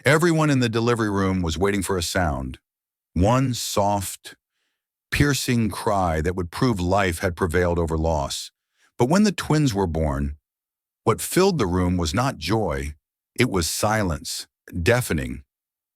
Everyone in the delivery room was waiting for a sound, one soft, piercing cry that would prove life had prevailed over loss. But when the twins were born, what filled the room was not joy, it was silence, deafening,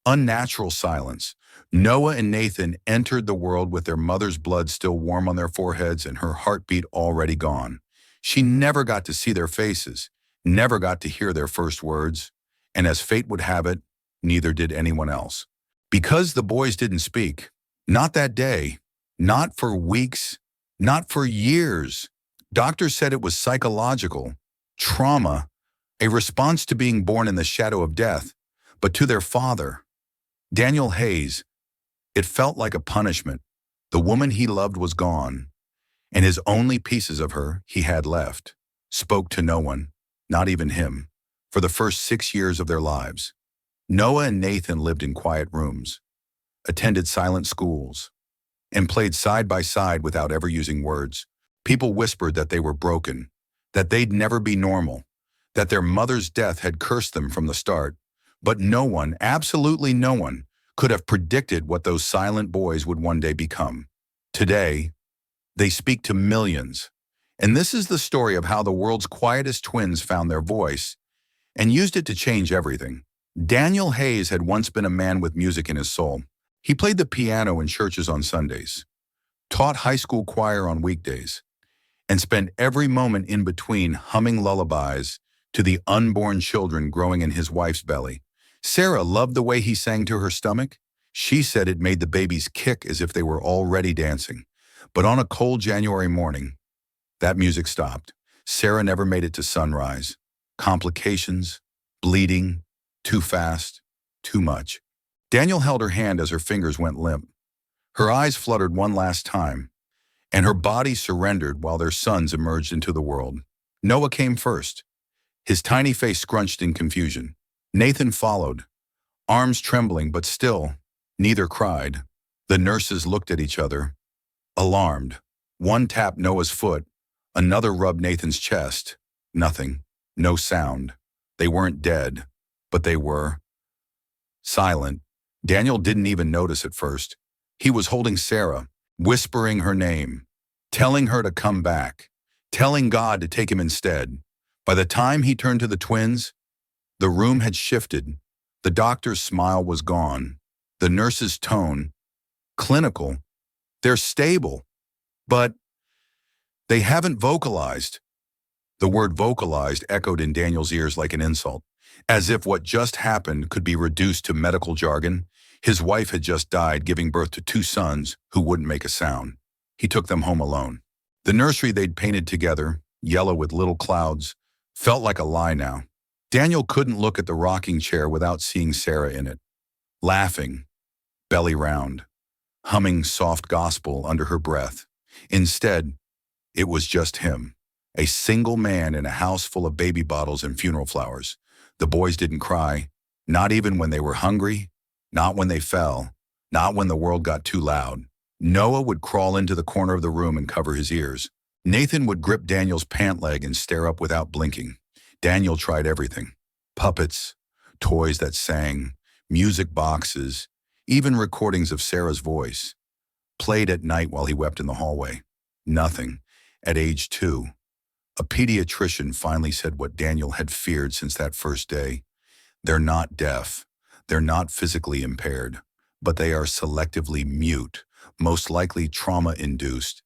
unnatural silence. Noah and Nathan entered the world with their mother's blood still warm on their foreheads and her heartbeat already gone. She never got to see their faces, never got to hear their first words, and as fate would have it, neither did anyone else. Because the boys didn't speak, not that day, not for weeks, not for years. Doctors said it was psychological, trauma, a response to being born in the shadow of death. But to their father, Daniel Hayes, it felt like a punishment. The woman he loved was gone, and his only pieces of her he had left spoke to no one, not even him, for the first 6 years of their lives. Noah and Nathan lived in quiet rooms, attended silent schools, and played side by side without ever using words. People whispered that they were broken, that they'd never be normal, that their mother's death had cursed them from the start. But no one, absolutely no one, could have predicted what those silent boys would one day become. Today, they speak to millions. And this is the story of how the world's quietest twins found their voice and used it to change everything. Daniel Hayes had once been a man with music in his soul. He played the piano in churches on Sundays, taught high school choir on weekdays, and spent every moment in between humming lullabies to the unborn children growing in his wife's belly. Sarah loved the way he sang to her stomach. She said it made the babies kick as if they were already dancing. But on a cold January morning, that music stopped. Sarah never made it to sunrise. Complications, bleeding, too fast, too much. Daniel held her hand as her fingers went limp. Her eyes fluttered one last time, and her body surrendered while their sons emerged into the world. Noah came first, his tiny face scrunched in confusion. Nathan followed, arms trembling, but still, neither cried. The nurses looked at each other, alarmed. One tapped Noah's foot, another rubbed Nathan's chest. Nothing, no sound. They weren't dead, but they were silent. Daniel didn't even notice at first. He was holding Sarah, whispering her name, telling her to come back, telling God to take him instead. By the time he turned to the twins, the room had shifted. The doctor's smile was gone. The nurse's tone, clinical. They're stable, but they haven't vocalized. The word vocalized echoed in Daniel's ears like an insult, as if what just happened could be reduced to medical jargon. His wife had just died, giving birth to 2 sons who wouldn't make a sound. He took them home alone. The nursery they'd painted together, yellow with little clouds, felt like a lie now. Daniel couldn't look at the rocking chair without seeing Sarah in it, laughing, belly round, humming soft gospel under her breath. Instead, it was just him, a single man in a house full of baby bottles and funeral flowers. The boys didn't cry, not even when they were hungry, not when they fell, not when the world got too loud. Noah would crawl into the corner of the room and cover his ears. Nathan would grip Daniel's pant leg and stare up without blinking. Daniel tried everything. Puppets, toys that sang, music boxes, even recordings of Sarah's voice. Played at night while he wept in the hallway. Nothing. At age 2, a pediatrician finally said what Daniel had feared since that first day. They're not deaf. They're not physically impaired, but they are selectively mute, most likely trauma-induced.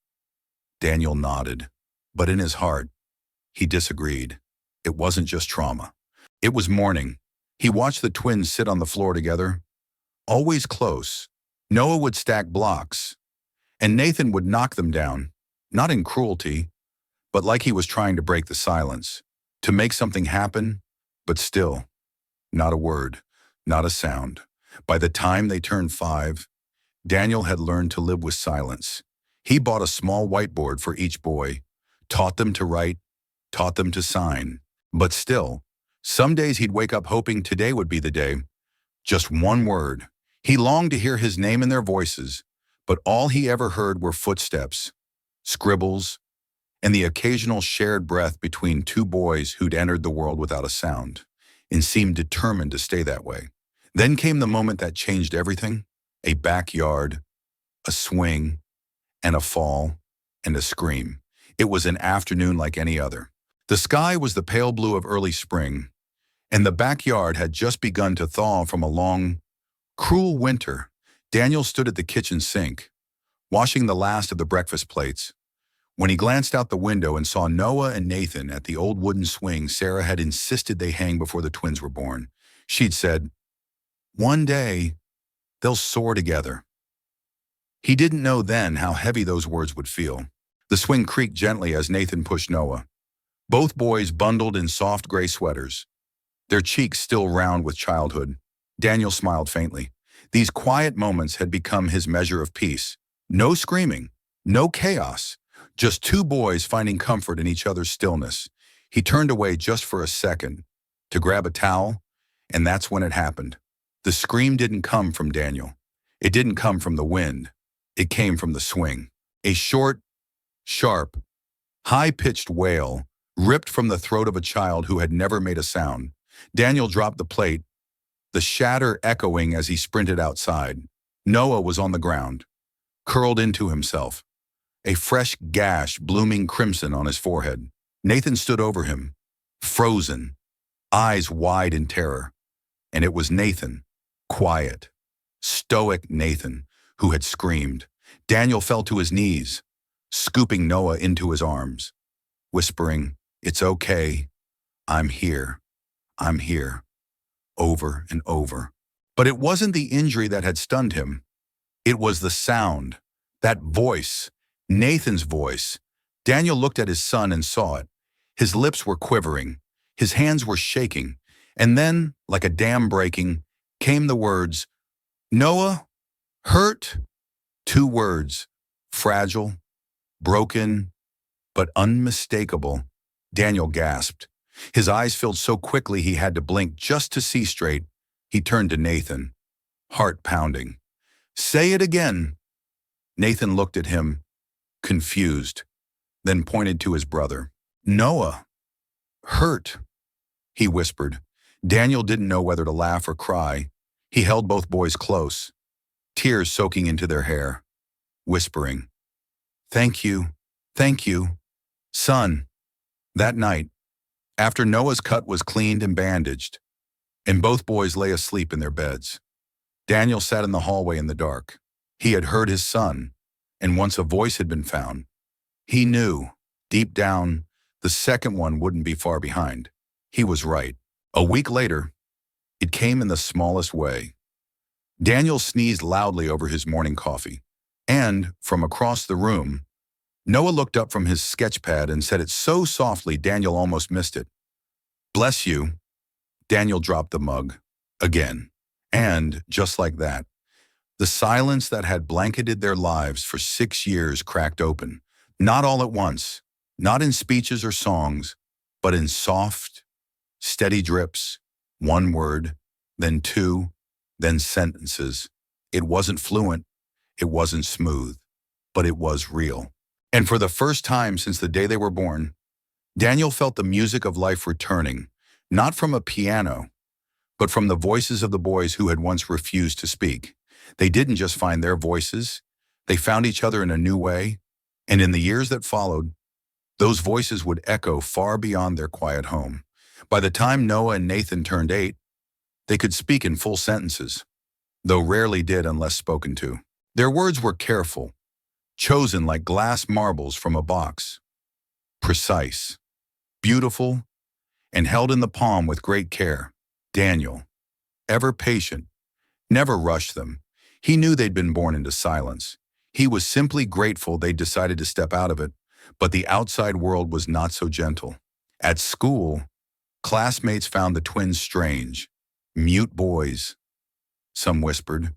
Daniel nodded, but in his heart, he disagreed. It wasn't just trauma. It was morning. He watched the twins sit on the floor together, always close. Noah would stack blocks, and Nathan would knock them down, not in cruelty, but like he was trying to break the silence, to make something happen, but still, not a word, not a sound. By the time they turned 5, Daniel had learned to live with silence. He bought a small whiteboard for each boy, taught them to write, taught them to sign. But still, some days he'd wake up hoping today would be the day. Just one word. He longed to hear his name in their voices, but all he ever heard were footsteps, scribbles, and the occasional shared breath between 2 boys who'd entered the world without a sound and seemed determined to stay that way. Then came the moment that changed everything: a backyard, a swing, and a fall, and a scream. It was an afternoon like any other. The sky was the pale blue of early spring, and the backyard had just begun to thaw from a long, cruel winter. Daniel stood at the kitchen sink, washing the last of the breakfast plates, when he glanced out the window and saw Noah and Nathan at the old wooden swing Sarah had insisted they hang before the twins were born. She'd said, "One day, they'll soar together." He didn't know then how heavy those words would feel. The swing creaked gently as Nathan pushed Noah. Both boys bundled in soft gray sweaters, their cheeks still round with childhood. Daniel smiled faintly. These quiet moments had become his measure of peace. No screaming, no chaos, just two boys finding comfort in each other's stillness. He turned away just for a second to grab a towel, and that's when it happened. The scream didn't come from Daniel. It didn't come from the wind. It came from the swing. A short, sharp, high-pitched wail ripped from the throat of a child who had never made a sound. Daniel dropped the plate, the shatter echoing as he sprinted outside. Noah was on the ground, curled into himself, a fresh gash blooming crimson on his forehead. Nathan stood over him, frozen, eyes wide in terror. And it was Nathan, quiet, stoic Nathan, who had screamed. Daniel fell to his knees, scooping Noah into his arms, whispering, "It's okay. I'm here. I'm here," over and over. But it wasn't the injury that had stunned him. It was the sound, that voice, Nathan's voice. Daniel looked at his son and saw it. His lips were quivering, his hands were shaking, and then, like a dam breaking, came the words, "Noah, hurt?" Two words, fragile, broken, but unmistakable. Daniel gasped. His eyes filled so quickly he had to blink just to see straight. He turned to Nathan, heart pounding. "Say it again." Nathan looked at him, confused, then pointed to his brother. "Noah, hurt," he whispered. Daniel didn't know whether to laugh or cry. He held both boys close, tears soaking into their hair, whispering, "Thank you, thank you, son." That night, after Noah's cut was cleaned and bandaged, and both boys lay asleep in their beds, Daniel sat in the hallway in the dark. He had heard his son, and once a voice had been found, he knew, deep down, the second one wouldn't be far behind. He was right. A week later, it came in the smallest way. Daniel sneezed loudly over his morning coffee, and, from across the room, Noah looked up from his sketch pad and said it so softly Daniel almost missed it. "Bless you." Daniel dropped the mug, again. And, just like that, the silence that had blanketed their lives for 6 years cracked open. Not all at once, not in speeches or songs, but in soft, steady drips, one word, then two, then sentences. It wasn't fluent, it wasn't smooth, but it was real. And for the first time since the day they were born, Daniel felt the music of life returning, not from a piano, but from the voices of the boys who had once refused to speak. They didn't just find their voices, they found each other in a new way, and in the years that followed, those voices would echo far beyond their quiet home. By the time Noah and Nathan turned 8, they could speak in full sentences, though rarely did unless spoken to. Their words were careful, chosen like glass marbles from a box, precise, beautiful, and held in the palm with great care. Daniel, ever patient, never rushed them. He knew they'd been born into silence. He was simply grateful they'd decided to step out of it, but the outside world was not so gentle. At school, classmates found the twins strange, mute boys, some whispered,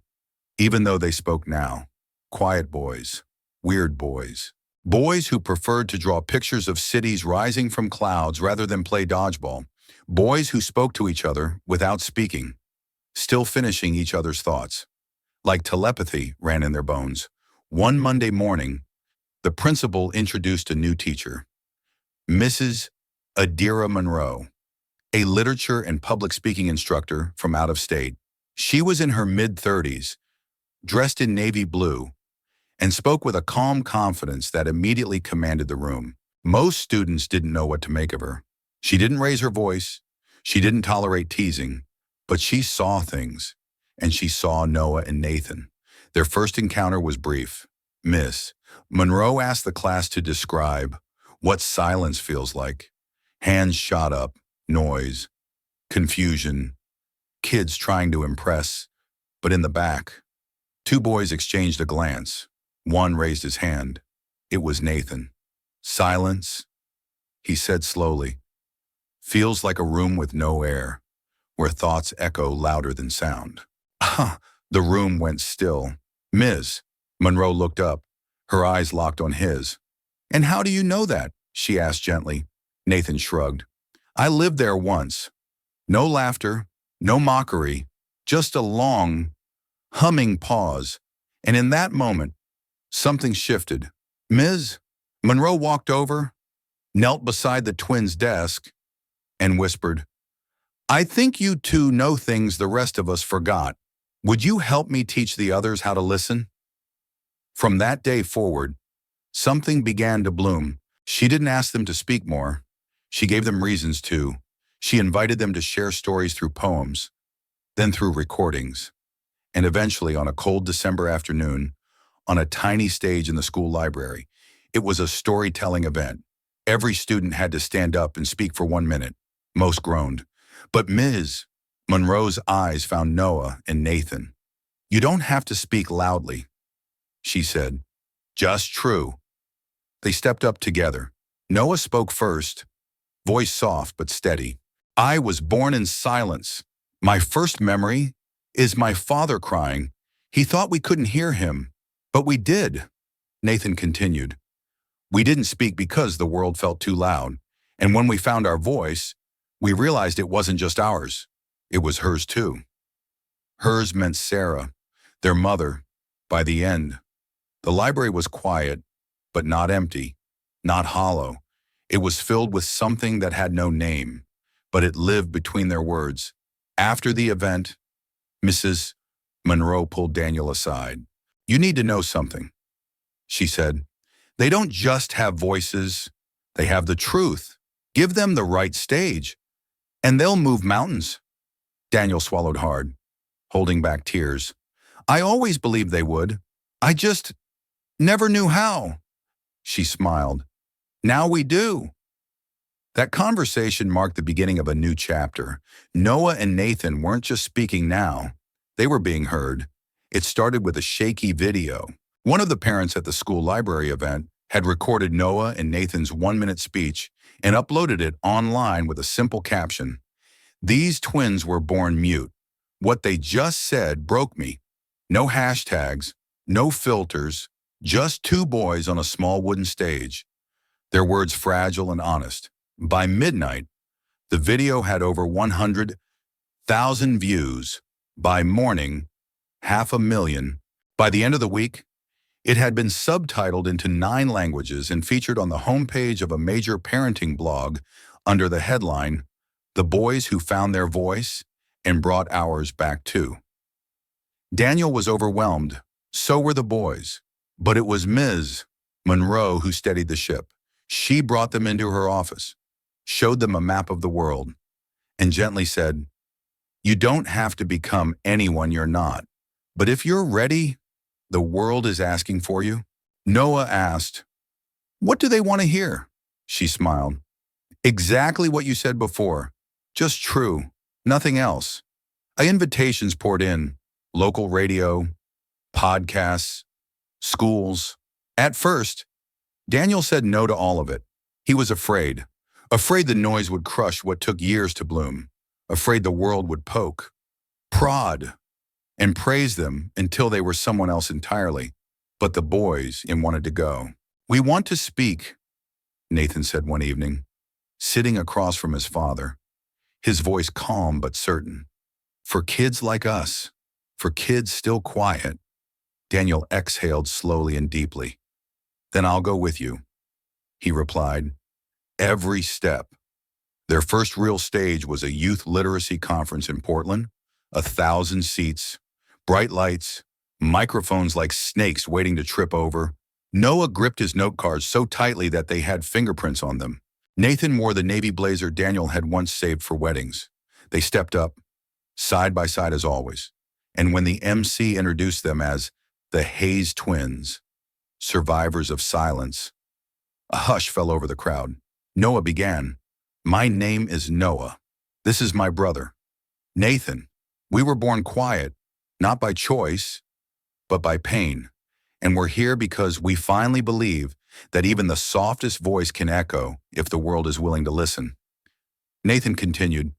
even though they spoke now. Quiet boys, weird boys. Boys who preferred to draw pictures of cities rising from clouds rather than play dodgeball. Boys who spoke to each other without speaking, still finishing each other's thoughts. Like telepathy ran in their bones. One Monday morning, the principal introduced a new teacher, Mrs. Adira Monroe, a literature and public speaking instructor from out of state. She was in her mid-30s, dressed in navy blue, and spoke with a calm confidence that immediately commanded the room. Most students didn't know what to make of her. She didn't raise her voice, she didn't tolerate teasing, but she saw things, and she saw Noah and Nathan. Their first encounter was brief. Miss Monroe asked the class to describe what silence feels like. Hands shot up, noise, confusion, kids trying to impress, but in the back, two boys exchanged a glance. One raised his hand. It was Nathan. Silence, he said slowly, feels like a room with no air, where thoughts echo louder than sound. The room went still. Ms. Monroe looked up, her eyes locked on his. And how do you know that? She asked gently. Nathan shrugged. I lived there once. No laughter, no mockery, just a long, humming pause. And in that moment, something shifted. Ms. Monroe walked over, knelt beside the twins' desk, and whispered, I think you two know things the rest of us forgot. Would you help me teach the others how to listen? From that day forward, something began to bloom. She didn't ask them to speak more. She gave them reasons to. She invited them to share stories through poems, then through recordings, and eventually on a cold December afternoon, on a tiny stage in the school library. It was a storytelling event. Every student had to stand up and speak for 1 minute. Most groaned. But Ms. Monroe's eyes found Noah and Nathan. You don't have to speak loudly, she said. Just true. They stepped up together. Noah spoke first, voice soft but steady. I was born in silence. My first memory is my father crying. He thought we couldn't hear him, but we did. Nathan continued. We didn't speak because the world felt too loud. And when we found our voice, we realized it wasn't just ours. It was hers too. Hers meant Sarah, their mother. By the end, the library was quiet, but not empty, not hollow. It was filled with something that had no name, but it lived between their words. After the event, Mrs. Monroe pulled Daniel aside. You need to know something, she said. They don't just have voices, they have the truth. Give them the right stage, and they'll move mountains. Daniel swallowed hard, holding back tears. I always believed they would. I just never knew how. She smiled. Now we do. That conversation marked the beginning of a new chapter. Noah and Nathan weren't just speaking now. They were being heard. It started with a shaky video. One of the parents at the school library event had recorded Noah and Nathan's 1-minute speech and uploaded it online with a simple caption. These twins were born mute. What they just said broke me. No hashtags, no filters, just two boys on a small wooden stage. Their words fragile and honest. By midnight, the video had over 100,000 views. By morning, 500,000. By the end of the week, it had been subtitled into 9 languages and featured on the homepage of a major parenting blog under the headline, The Boys Who Found Their Voice and Brought Ours Back Too. Daniel was overwhelmed. So were the boys. But it was Ms. Monroe who steadied the ship. She brought them into her office, showed them a map of the world, and gently said, You don't have to become anyone you're not. But if you're ready, the world is asking for you. Noah asked, What do they want to hear? She smiled. Exactly what you said before. Just true. Nothing else. Invitations poured in. Local radio, podcasts, schools. At first, Daniel said no to all of it. He was afraid. Afraid the noise would crush what took years to bloom. Afraid the world would poke, prod, and praise them until they were someone else entirely. But the boys wanted to go. We want to speak, Nathan said one evening, sitting across from his father, his voice calm but certain. For kids like us, for kids still quiet. Daniel exhaled slowly and deeply. Then I'll go with you, he replied. Every step. Their first real stage was a youth literacy conference in Portland, 1,000 seats, bright lights, microphones like snakes waiting to trip over. Noah gripped his note cards so tightly that they had fingerprints on them. Nathan wore the navy blazer Daniel had once saved for weddings. They stepped up, side by side as always. And when the MC introduced them as the Hayes twins, survivors of silence, a hush fell over the crowd. Noah began, "My name is Noah. This is my brother, Nathan. We were born quiet, not by choice, but by pain. And we're here because we finally believe that even the softest voice can echo if the world is willing to listen." Nathan continued,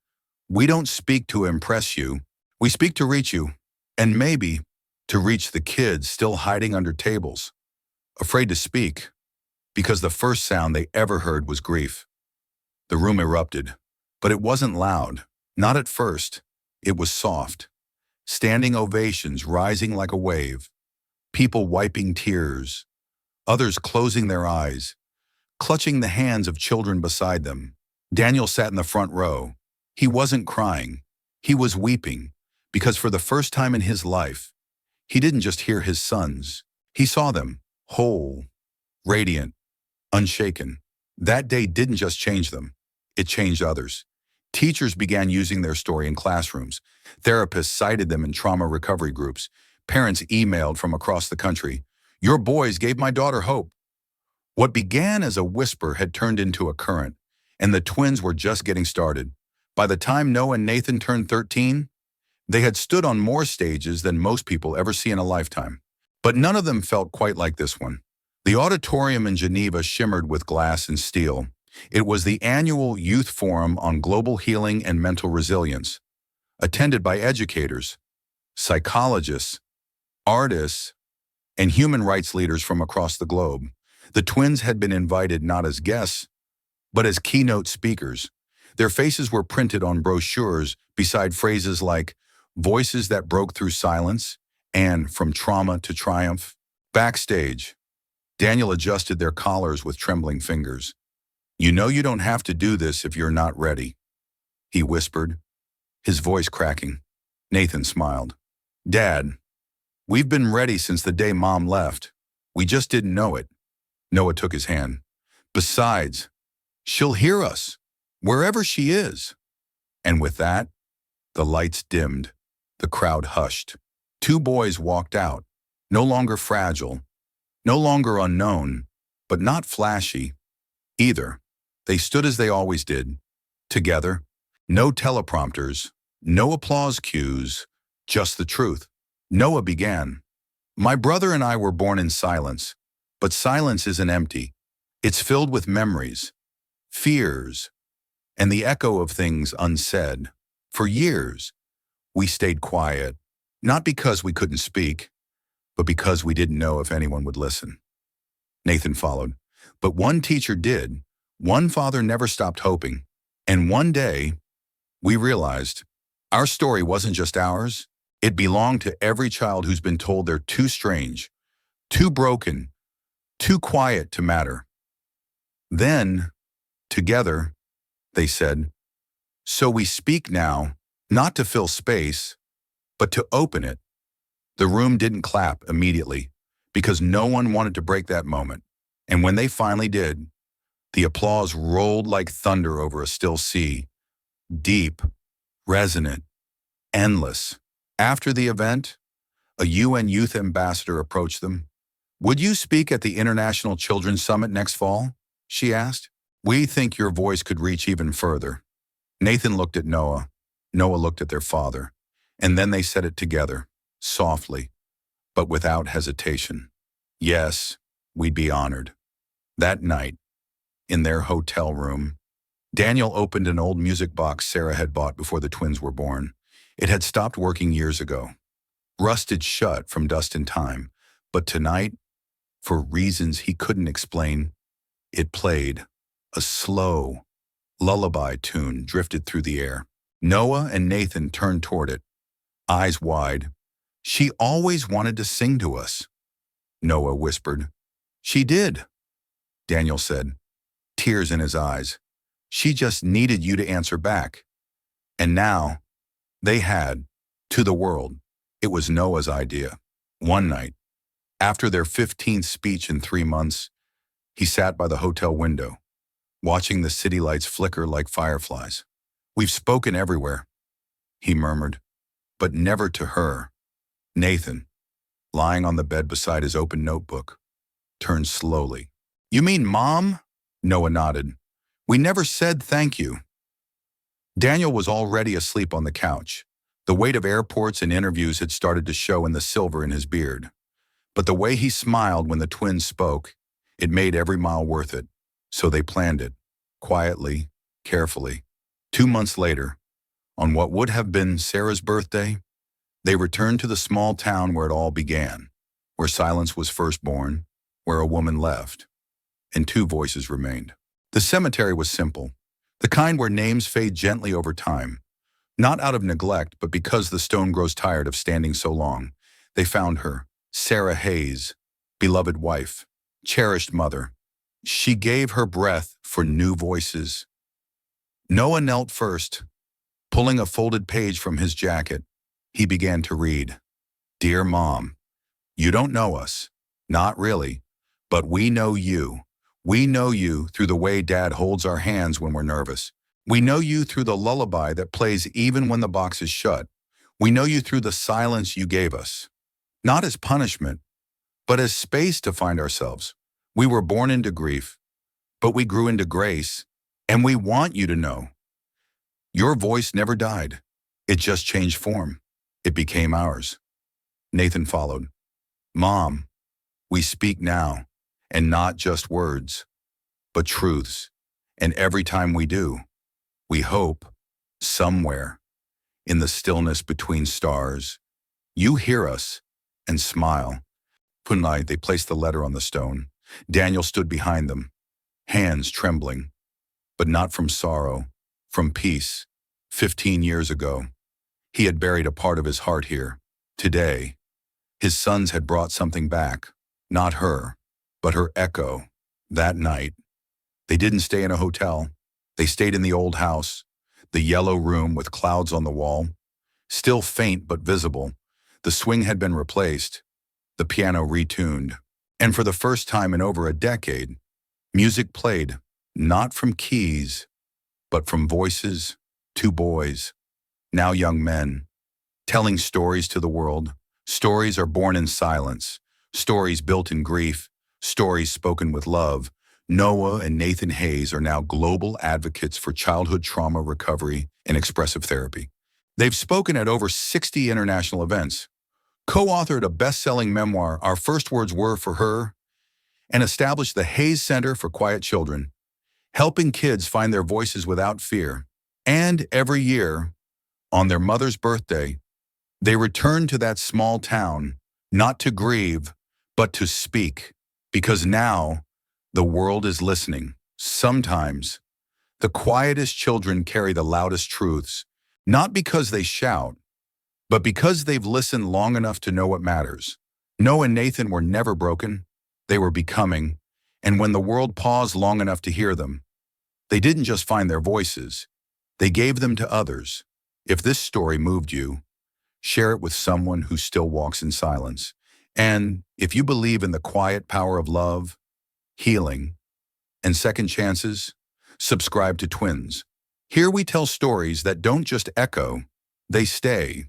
"We don't speak to impress you. We speak to reach you, and maybe to reach the kids still hiding under tables, afraid to speak, because the first sound they ever heard was grief." The room erupted, but it wasn't loud, not at first. It was soft. Standing ovations rising like a wave, people wiping tears, others closing their eyes, clutching the hands of children beside them. Daniel sat in the front row. He wasn't crying. He was weeping, because for the first time in his life, he didn't just hear his sons. He saw them, whole, radiant, unshaken. That day didn't just change them. It changed others. Teachers began using their story in classrooms. Therapists cited them in trauma recovery groups. Parents emailed from across the country, "Your boys gave my daughter hope." What began as a whisper had turned into a current, and the twins were just getting started. By the time Noah and Nathan turned 13, they had stood on more stages than most people ever see in a lifetime. But none of them felt quite like this one. The auditorium in Geneva shimmered with glass and steel. It was the annual Youth Forum on Global Healing and Mental Resilience, attended by educators, psychologists, artists, and human rights leaders from across the globe. The twins had been invited not as guests, but as keynote speakers. Their faces were printed on brochures beside phrases like "voices that broke through silence" and "from trauma to triumph." Backstage, Daniel adjusted their collars with trembling fingers. "You know you don't have to do this if you're not ready," he whispered, his voice cracking. Nathan smiled. "Dad, we've been ready since the day Mom left. We just didn't know it." Noah took his hand. "Besides, she'll hear us, wherever she is." And with that, the lights dimmed. The crowd hushed. Two boys walked out, no longer fragile, no longer unknown, but not flashy either. They stood as they always did, together. No teleprompters, no applause cues, just the truth. Noah began, "My brother and I were born in silence, but silence isn't empty. It's filled with memories, fears, and the echo of things unsaid. For years, we stayed quiet, not because we couldn't speak, but because we didn't know if anyone would listen." Nathan followed. "But one teacher did. One father never stopped hoping. And one day, we realized our story wasn't just ours. It belonged to every child who's been told they're too strange, too broken, too quiet to matter." Then, together, they said, "So we speak now, not to fill space, but to open it." The room didn't clap immediately, because no one wanted to break that moment. And when they finally did, the applause rolled like thunder over a still sea, deep, resonant, endless. After the event, a UN youth ambassador approached them. "Would you speak at the International Children's Summit next fall?" she asked. "We think your voice could reach even further." Nathan looked at Noah. Noah looked at their father. And then they said it together, softly, but without hesitation. "Yes, we'd be honored." That night, in their hotel room, Daniel opened an old music box Sarah had bought before the twins were born. It had stopped working years ago, rusted shut from dust and time. But tonight, for reasons he couldn't explain, it played. A slow, lullaby tune drifted through the air. Noah and Nathan turned toward it, eyes wide. "She always wanted to sing to us," Noah whispered. "She did," Daniel said, tears in his eyes. "She just needed you to answer back." And now, they had, to the world. It was Noah's idea. One night, after their 15th speech in 3 months, he sat by the hotel window, watching the city lights flicker like fireflies. "We've spoken everywhere," he murmured, but never to her. Nathan, lying on the bed beside his open notebook, turned slowly. "You mean Mom?" Noah nodded. "We never said thank you." Daniel was already asleep on the couch. The weight of airports and interviews had started to show in the silver in his beard. But the way he smiled when the twins spoke, it made every mile worth it. So they planned it, quietly, carefully. 2 months later, on what would have been Sarah's birthday, they returned to the small town where it all began, where silence was first born, where a woman left, and two voices remained. The cemetery was simple, the kind where names fade gently over time, not out of neglect, but because the stone grows tired of standing so long. They found her, Sarah Hayes, beloved wife, cherished mother. She gave her breath for new voices. Noah knelt first. Pulling a folded page from his jacket, he began to read. "Dear Mom, you don't know us. Not really. But we know you. We know you through the way Dad holds our hands when we're nervous. We know you through the lullaby that plays even when the box is shut. We know you through the silence you gave us. Not as punishment, but as space to find ourselves. We were born into grief, but we grew into grace, and we want you to know. Your voice never died. It just changed form. It became ours." Nathan followed. "Mom, we speak now, and not just words, but truths. And every time we do, we hope, somewhere, in the stillness between stars, you hear us and smile." Punai, they placed the letter on the stone. Daniel stood behind them, hands trembling, but not from sorrow, from peace. 15 years ago, he had buried a part of his heart here. Today, his sons had brought something back, not her, but her echo. That night, they didn't stay in a hotel. They stayed in the old house, the yellow room with clouds on the wall, still faint but visible. The swing had been replaced, the piano retuned, and for the first time in over a decade, music played, not from keys, but from voices. Two boys, now young men, telling stories to the world. Stories are born in silence, stories built in grief, stories spoken with love. Noah and Nathan Hayes are now global advocates for childhood trauma recovery and expressive therapy. They've spoken at over 60 international events, co-authored a best-selling memoir, Our First Words Were for Her, and established the Hayes Center for Quiet Children, helping kids find their voices without fear. And every year, on their mother's birthday, they return to that small town, not to grieve, but to speak, because now the world is listening. Sometimes, the quietest children carry the loudest truths, not because they shout, but because they've listened long enough to know what matters. Noah and Nathan were never broken, they were becoming, and when the world paused long enough to hear them, they didn't just find their voices, they gave them to others. If this story moved you, share it with someone who still walks in silence. And if you believe in the quiet power of love, healing, and second chances, subscribe to Twins. Here we tell stories that don't just echo, they stay.